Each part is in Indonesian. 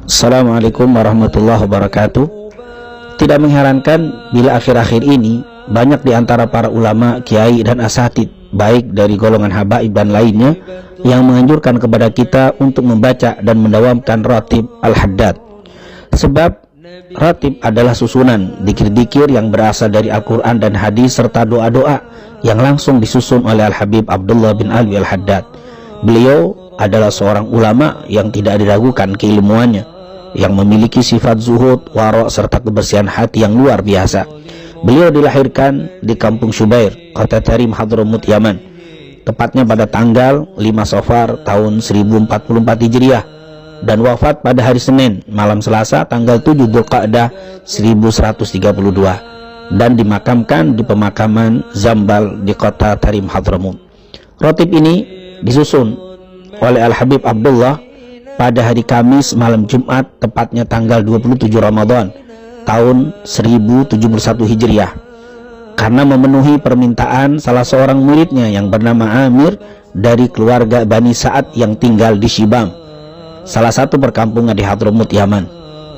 Assalamualaikum warahmatullahi wabarakatuh. Tidak mengherankan bila akhir-akhir ini banyak di antara para ulama, kiai dan asatid, baik dari golongan habaib dan lainnya, yang menganjurkan kepada kita untuk membaca dan mendawamkan ratib al-haddad. Sebab ratib adalah susunan dikir-dikir yang berasal dari Al-Quran dan hadis serta doa-doa yang langsung disusun oleh Al-Habib Abdullah bin Alwi al-Haddad. Beliau adalah seorang ulama yang tidak diragukan keilmuannya, yang memiliki sifat zuhud, wara' serta kebersihan hati yang luar biasa. Beliau dilahirkan di kampung Syubair, kota Tarim, Hadramut, Yaman, tepatnya pada tanggal 5 Safar tahun 1044 Hijriah, dan wafat pada hari Senin malam Selasa tanggal 7 Dzulqa'dah 1132, dan dimakamkan di pemakaman Zambal di kota Tarim, Hadramut. Ratib ini disusun oleh Al-Habib Abdullah pada hari Kamis malam Jumat, tepatnya tanggal 27 Ramadan tahun 1071 Hijriah, karena memenuhi permintaan salah seorang muridnya yang bernama Amir dari keluarga Bani Sa'ad yang tinggal di Shibam, salah satu perkampungan di Hadramut, Yaman.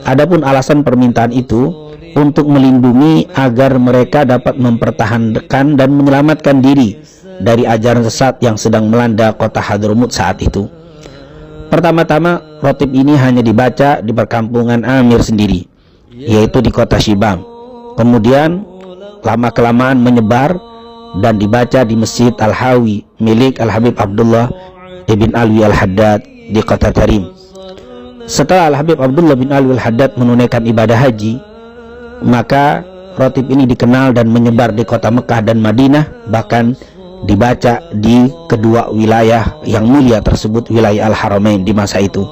Adapun alasan permintaan itu untuk melindungi agar mereka dapat mempertahankan dan menyelamatkan diri dari ajaran sesat yang sedang melanda kota Hadramut saat itu. Pertama-tama, ratib ini hanya dibaca di perkampungan Amir sendiri, yaitu di kota Shibam. Kemudian lama-kelamaan menyebar dan dibaca di Masjid Al-Hawi milik Al-Habib Abdullah bin Alwi al-Haddad di kota Tarim. Setelah Al-Habib Abdullah bin Alwi al-Haddad menunaikan ibadah haji, maka ratib ini dikenal dan menyebar di kota Mekah dan Madinah, bahkan dibaca di kedua wilayah yang mulia tersebut, wilayah Al-Haramain di masa itu.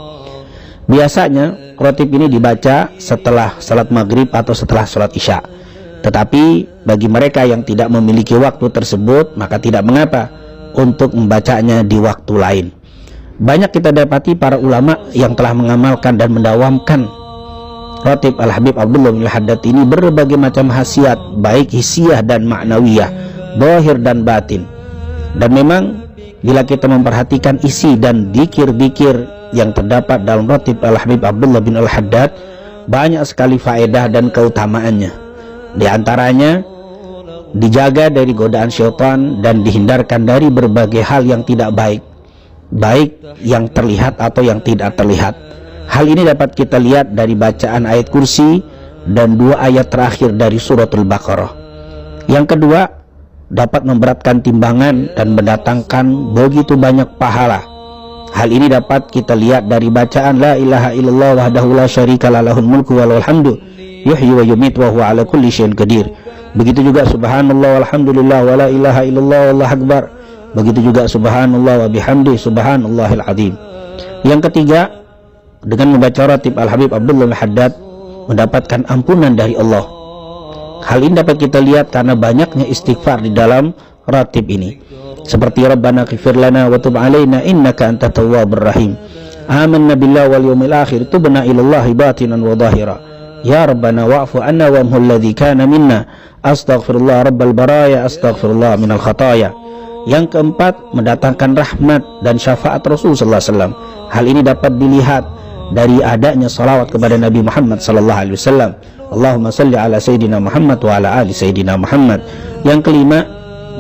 Biasanya ratib ini dibaca setelah salat maghrib atau setelah salat isya. Tetapi bagi mereka yang tidak memiliki waktu tersebut, maka tidak mengapa untuk membacanya di waktu lain. Banyak kita dapati para ulama yang telah mengamalkan dan mendawamkan ratib Al-Habib Abdullah bin Al-Haddad ini berbagai macam khasiat, baik hissiyah dan ma'nawiyah, zahir dan batin. Dan memang bila kita memperhatikan isi dan dikir-dikir yang terdapat dalam ratib Al-Habib Abdullah bin Al-Haddad, banyak sekali faedah dan keutamaannya. Di antaranya dijaga dari godaan syaitan dan dihindarkan dari berbagai hal yang tidak baik, baik yang terlihat atau yang tidak terlihat. Hal ini dapat kita lihat dari bacaan ayat kursi dan 2 ayat terakhir dari suratul Baqarah. Yang kedua, dapat memberatkan timbangan dan mendatangkan begitu banyak pahala. Hal ini dapat kita lihat dari bacaan la ilaha illallah wahdahu la syarika lahul mulku wa lahul hamdu yuhyi wa yumiitu wa huwa ala kulli syai'in qadir. Begitu juga subhanallah walhamdulillah wa la ilaha illallah wallahu akbar. Begitu juga subhanallah wa bihamdi subhanallahil azim. Yang ketiga, dengan membaca ratib Al-Habib Abdullah al-Haddad mendapatkan ampunan dari Allah. Hal ini dapat kita lihat karena banyaknya istighfar di dalam ratib ini, seperti Rabbana ighfir lana wa tub alaina innaka antat tawwabur rahim, amanna billahi wal yawmil akhir, tubna ilallahi batinan wa zahira, ya Rabbana wa'fu anna wa amhul ladzi kana minna, astaghfirullah rabbal baraya, astaghfirullah minal khataya. Yang keempat, mendatangkan rahmat dan syafaat Rasul sallallahu alaihi wasallam. Hal ini dapat dilihat dari adanya salawat kepada Nabi Muhammad sallallahu alaihi wasallam. Allahumma salli ala Sayyidina Muhammad wa ala ali Sayyidina Muhammad. Yang kelima,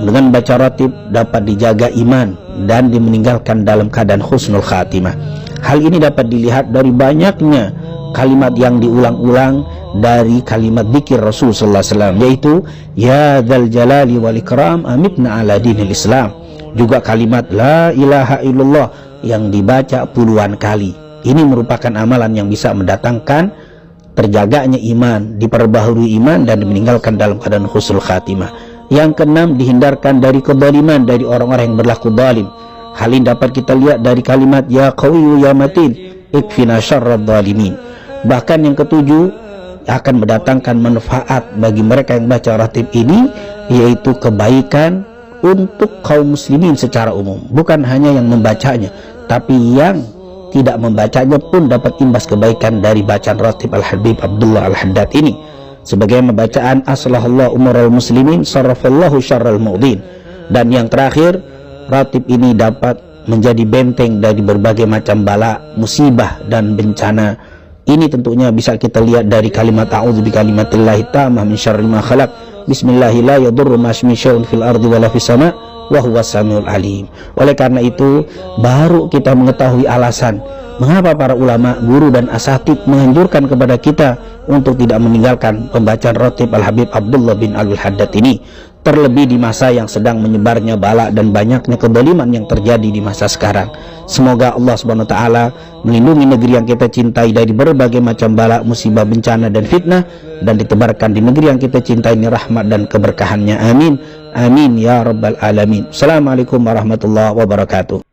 dengan baca ratib dapat dijaga iman dan dimeninggalkan dalam keadaan husnul khatimah. Hal ini dapat dilihat dari banyaknya kalimat yang diulang-ulang dari kalimat zikir Rasul sallallahu alaihi wasallam, yaitu ya dzal jalali wal ikram amitna ala dinil Islam. Juga kalimat la ilaha illallah yang dibaca puluhan kali. Ini merupakan amalan yang bisa mendatangkan terjaganya iman, diperbaharui iman dan meninggalkan dalam keadaan husnul khatimah. Yang keenam, dihindarkan dari kezaliman dari orang-orang yang berlaku zalim. Hal ini dapat kita lihat dari kalimat ya qawiyyu ya matin ikfina syarrad zalimin. Bahkan yang ketujuh, akan mendatangkan manfaat bagi mereka yang baca ratib ini, yaitu kebaikan untuk kaum muslimin secara umum. Bukan hanya yang membacanya, tapi yang tidak membacanya pun dapat imbas kebaikan dari bacaan ratib Al-Habib Abdullah al-Haddad ini. Sebagai bacaan aslahallahu umural muslimin sarrafallahu syarral mu'din. Dan yang terakhir, ratib ini dapat menjadi benteng dari berbagai macam bala, musibah dan bencana Ini tentunya bisa kita lihat dari kalimat a'udzu bikalimatillahi tammah min syarri ma khalaq. Bismillahi la yadurru ma ismihi syai'un fil ardi wala fis sama' wa huwas samiul alim. Oleh karena itu baru kita mengetahui alasan mengapa para ulama, guru dan asatid menganjurkan kepada kita untuk tidak meninggalkan pembacaan rotib Al-Habib Abdullah bin Alwi Al-Haddad ini, terlebih di masa yang sedang menyebarnya bala dan banyaknya kedoliman yang terjadi di masa sekarang. Semoga Allah Subhanahu wa taala melindungi negeri yang kita cintai dari berbagai macam bala, musibah, bencana dan fitnah, dan ditebarkan di negeri yang kita cintai ini rahmat dan keberkahannya. Amin. Amin ya rabbal alamin. Assalamualaikum warahmatullahi wabarakatuh.